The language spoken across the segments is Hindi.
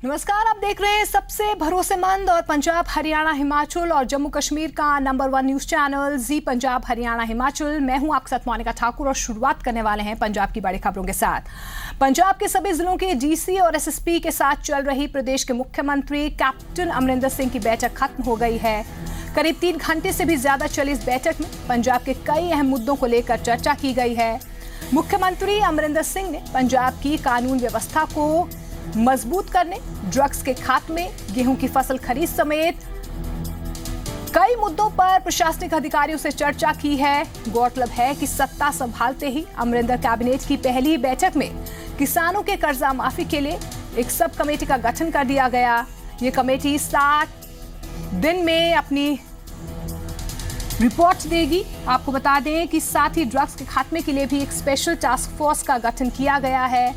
नमस्कार, आप देख रहे हैं सबसे भरोसेमंद और पंजाब हरियाणा हिमाचल और जम्मू कश्मीर का नंबर 1 न्यूज चैनल जी पंजाब हरियाणा हिमाचल। मैं हूं आपके साथ मोनिका ठाकुर और शुरुआत करने वाले हैं पंजाब की बड़ी खबरों के साथ। पंजाब के सभी जिलों के डीसी और एसएसपी के साथ चल रही प्रदेश के मुख्यमंत्री कैप्टन अमरिंदर सिंह की बैठक खत्म हो गई है। करीब 3 घंटे से भी ज्यादा चली इस बैठक में पंजाब के कई अहम मुद्दों को लेकर चर्चा की गई है। मुख्यमंत्री अमरिंदर सिंह ने पंजाब की कानून व्यवस्था को मजबूत करने, ड्रग्स के खात्मे, गेहूं की फसल खरीद समेत कई मुद्दों पर प्रशासनिक अधिकारियों से चर्चा की है। गौरतलब है कि सत्ता संभालते ही अमरिंदर कैबिनेट की पहली बैठक में किसानों के कर्जा माफी के लिए एक सब कमेटी का गठन कर दिया गया। ये कमेटी 60 दिन में अपनी रिपोर्ट देगी। आपको बता दें कि साथ ही ड्रग्स के खात्मे के लिए भी एक स्पेशल टास्क फोर्स का गठन किया गया है।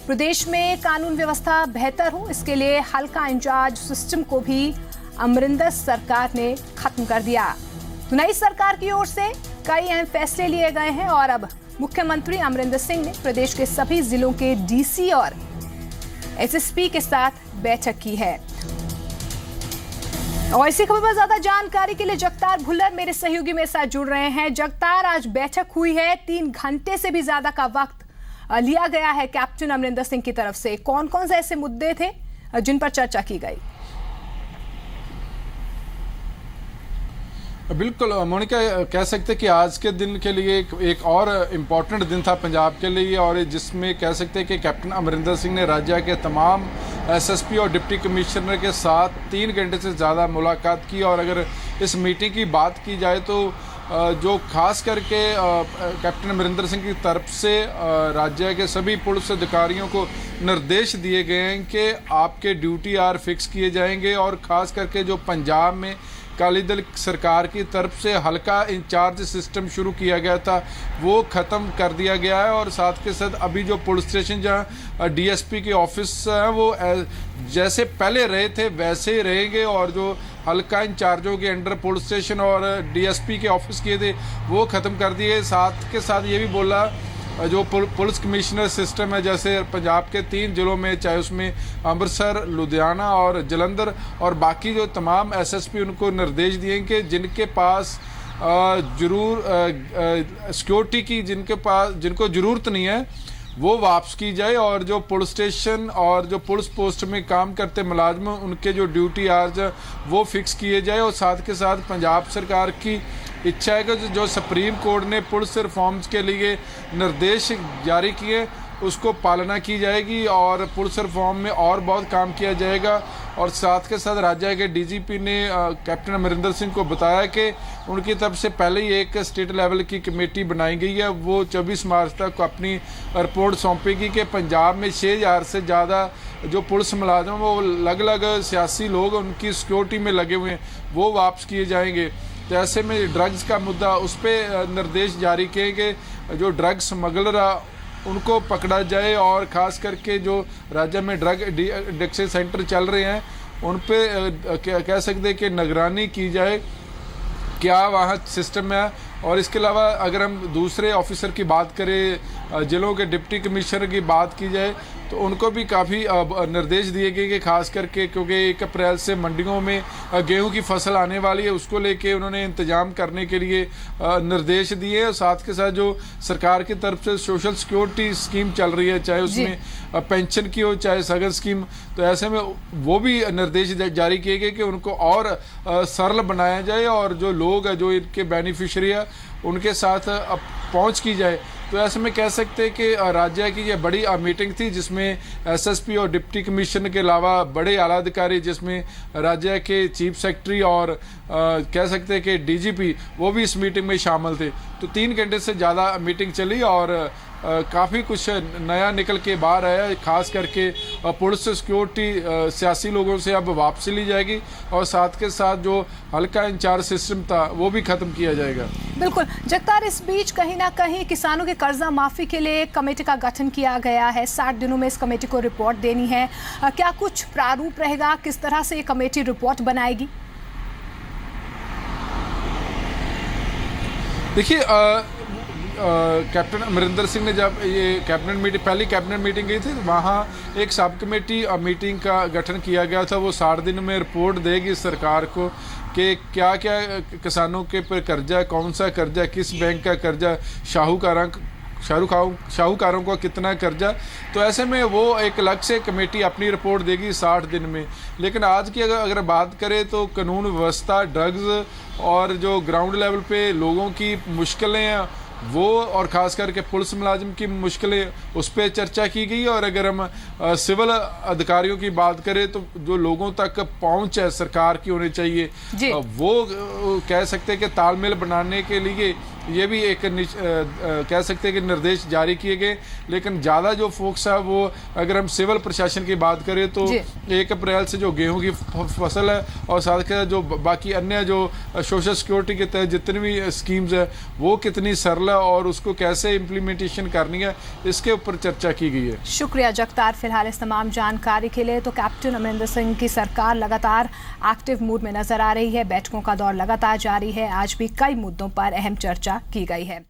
प्रदेश में कानून व्यवस्था बेहतर हो, इसके लिए हल्का इंचार्ज सिस्टम को भी अमरिंदर सरकार ने खत्म कर दिया। तो नई सरकार की ओर से कई अहम फैसले लिए गए हैं और अब मुख्यमंत्री अमरिंदर सिंह ने प्रदेश के सभी जिलों के डीसी और एसएसपी के साथ बैठक की है। और इसी खबर पर ज्यादा जानकारी के लिए जगतार भुल्लर मेरे सहयोगी मेरे साथ जुड़ रहे हैं। जगतार, आज बैठक हुई है, 3 घंटे से भी ज्यादा का वक्त लिया गया है कैप्टन अमरिंदर सिंह की तरफ से। कौन कौन से ऐसे मुद्दे थे जिन पर चर्चा की गई? बिल्कुल मोनिका, कह सकते कि आज के दिन के लिए एक और इम्पॉर्टेंट दिन था पंजाब के लिए, और जिसमें कह सकते हैं कि कैप्टन अमरिंदर सिंह ने राज्य के तमाम एसएसपी और डिप्टी कमिश्नर के साथ 3 घंटे से ज़्यादा मुलाकात की। और अगर इस मीटिंग की बात की जाए तो जो खास करके कैप्टन अमरिंदर सिंह की तरफ से राज्य के सभी पुलिस अधिकारियों को निर्देश दिए गए हैं कि आपके ड्यूटी आर फिक्स किए जाएंगे, और ख़ास करके जो पंजाब में अकाली दल सरकार की तरफ से हल्का इंचार्ज सिस्टम शुरू किया गया था वो ख़त्म कर दिया गया है। और साथ के साथ अभी जो पुलिस स्टेशन जहाँ डीएसपी के ऑफिस हैं वो जैसे पहले रहे थे वैसे ही रहेंगे, और जो हल्का इंचार्जों के अंडर पुलिस स्टेशन और डीएसपी के ऑफिस किए थे वो ख़त्म कर दिए। साथ के साथ ये भी बोला जो पुलिस कमिश्नर सिस्टम है, जैसे पंजाब के 3 जिलों में, चाहे उसमें अमृतसर, लुधियाना और जलंधर, और बाकी जो तमाम एसएसपी उनको निर्देश दिए कि जिनके पास जरूर सिक्योरिटी की जिनको ज़रूरत नहीं है वो वापस की जाए, और जो पुलिस स्टेशन और जो पुलिस पोस्ट में काम करते मुलाजम उनके जो ड्यूटी आवर्स वो फिक्स किए जाए। और साथ के साथ पंजाब सरकार की इच्छा है कि जो सुप्रीम कोर्ट ने पुलिस रिफॉर्म्स के लिए निर्देश जारी किए उसको पालना की जाएगी, और पुलिस रिफॉर्म में और बहुत काम किया जाएगा। और साथ के साथ राज्य के डीजीपी ने कैप्टन अमरिंदर सिंह को बताया कि उनकी तरफ से पहले ही एक स्टेट लेवल की कमेटी बनाई गई है, वो 24 मार्च तक अपनी रिपोर्ट सौंपेगी कि पंजाब में 6000 से ज़्यादा जो पुलिस मुलाजिम वो अलग अलग सियासी लोग उनकी सिक्योरिटी में लगे हुए हैं वो वापस किए जाएंगे। तो ऐसे में ड्रग्स का मुद्दा, उस पर निर्देश जारी किए कि जो ड्रग्स स्मगलर उनको पकड़ा जाए, और ख़ास करके जो राज्य में ड्रग एडिक्शन सेंटर चल रहे हैं उन पे कह सकते हैं कि निगरानी की जाए क्या वहाँ सिस्टम है। और इसके अलावा अगर हम दूसरे ऑफिसर की बात करें, जिलों के डिप्टी कमिश्नर की बात की जाए तो उनको भी काफ़ी निर्देश दिए गए कि खास करके क्योंकि 1 अप्रैल से मंडियों में गेहूं की फसल आने वाली है उसको लेके उन्होंने इंतजाम करने के लिए निर्देश दिए। और साथ के साथ जो सरकार की तरफ से सोशल सिक्योरिटी स्कीम चल रही है, चाहे उसमें पेंशन की हो चाहे सगन स्कीम, तो ऐसे में वो भी निर्देश जारी किए गए कि उनको और सरल बनाया जाए, और जो लोग हैं जो इनके बेनिफिशरी है उनके साथ पहुंच की जाए। तो ऐसे में कह सकते हैं कि राज्य की ये बड़ी मीटिंग थी जिसमें एसएसपी और डिप्टी कमिश्नर के अलावा बड़े आला अधिकारी, जिसमें राज्य के चीफ सेक्रेटरी और कह सकते हैं कि डीजीपी वो भी इस मीटिंग में शामिल थे। तो 3 घंटे से ज़्यादा मीटिंग चली और काफ़ी कुछ नया निकल के बाहर आया। खास करके पुलिस सिक्योरिटी सियासी लोगों से अब वापसी ली जाएगी, और साथ के साथ जो हल्का इंचार्ज सिस्टम था वो भी ख़त्म किया जाएगा। बिल्कुल जगतार, इस बीच कहीं ना कहीं किसानों के कर्जा माफ़ी के लिए कमेटी का गठन किया गया है। 60 दिनों में इस कमेटी को रिपोर्ट देनी है। क्या कुछ प्रारूप रहेगा, किस तरह से ये कमेटी रिपोर्ट बनाएगी? देखिए कैप्टन अमरिंदर सिंह ने जब ये पहली कैबिनेट मीटिंग गई थी, वहाँ एक सब कमेटी मीटिंग का गठन किया गया था। वो 60 दिन में रिपोर्ट देगी सरकार को कि क्या क्या किसानों के पर कर्जा, कौन सा कर्जा, किस बैंक का कर्जा, शाहूकारों को कितना कर्जा। तो ऐसे में वो एक अलग से कमेटी अपनी रिपोर्ट देगी 60 दिन में। लेकिन आज की अगर बात करें तो कानून व्यवस्था, ड्रग्स और जो ग्राउंड लेवल पे लोगों की मुश्किलें हैं वो, और ख़ास करके पुलिस मुलाजिम की मुश्किलें, उस पर चर्चा की गई। और अगर हम सिविल अधिकारियों की बात करें तो जो लोगों तक पहुंच है सरकार की होनी चाहिए, वो कह सकते हैं कि तालमेल बनाने के लिए ये भी एक कह सकते हैं कि निर्देश जारी किए गए। लेकिन ज़्यादा जो फोकस है वो, अगर हम सिविल प्रशासन की बात करें तो 1 अप्रैल से जो गेहूं की फसल है और साथ के जो बाकी अन्य जो सोशल सिक्योरिटी के तहत जितनी भी स्कीम्स है वो कितनी सरल है और उसको कैसे इम्प्लीमेंटेशन करनी है, इसके ऊपर चर्चा की गई है। शुक्रिया जगतार फिलहाल इस तमाम जानकारी के लिए। तो कैप्टन अमरिंदर सिंह की सरकार लगातार एक्टिव मूड में नजर आ रही है, बैठकों का दौर लगातार जारी है। आज भी कई मुद्दों पर अहम चर्चा की गई है।